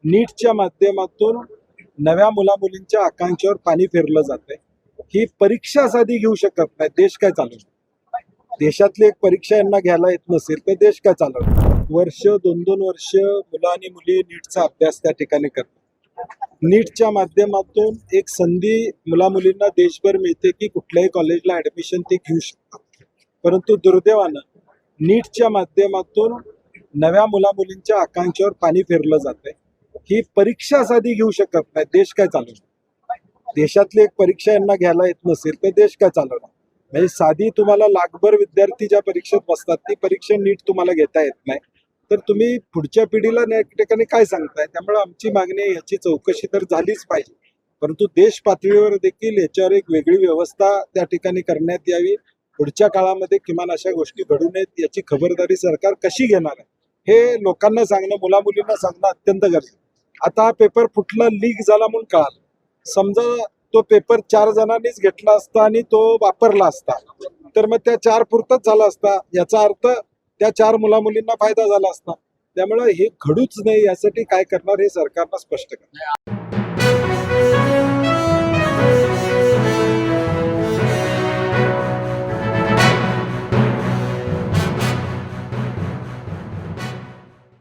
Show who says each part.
Speaker 1: नीटच्या माध्यमातून नव्या मुलामुलींच्या आकांक्षावर पाणी फिरलं जातंय। ही परीक्षा साधी घेऊ शकत नाही, देश काय चालवणार? देशातली एक परीक्षा यांना घ्यायला येत नसेल तर देश काय चालवणार? वर्ष 2-2 वर्ष मुलं आणि मुली नीटचा अभ्यास त्या ठिकाणी करतात। नीटच्या माध्यमातून एक संधी मुलामुलींना देशभर मिळते की कुठल्याही कॉलेजला ऍडमिशन ते घेऊ शकतात। परंतु दुर्दैवानं नीटच्या माध्यमातून नव्या मुलामुलींच्या आकांक्षावर पाणी फिरलं जातंय। ही परीक्षा साधी घेऊ शकत नाही, देश काय चालवणार? देशातली एक परीक्षा यांना घ्यायला येत नसेल तर देश काय चालवणार? म्हणजे साधी तुम्हाला लाखभर विद्यार्थी ज्या परीक्षेत बसतात ती परीक्षा नीट तुम्हाला घेता येत नाही, तर तुम्ही पुढच्या पिढीला या ठिकाणी काय सांगताय? त्यामुळे आमची मागणी आहे, याची चौकशी तर झालीच पाहिजे, परंतु देश पातळीवर देखील याच्यावर एक वेगळी व्यवस्था त्या ठिकाणी करण्यात यावी। पुढच्या काळामध्ये किमान अशा गोष्टी घडू नयेत याची खबरदारी सरकार कशी घेणार आहे हे लोकांना सांगणं, मुलामुलींना सांगणं अत्यंत गरजेचं। आता हा पेपर फुटला, लीक झाला म्हणून कळालं। समजा तो पेपर 4 जणांनीच घेतला असता आणि तो वापरला असता तर मग त्या 4 पुरताच झाला असता, याचा अर्थ त्या 4 मुलामुलींना फायदा झाला असता। त्यामुळे हे घडूच नाही यासाठी काय करणार हे सरकारनं स्पष्ट करणार।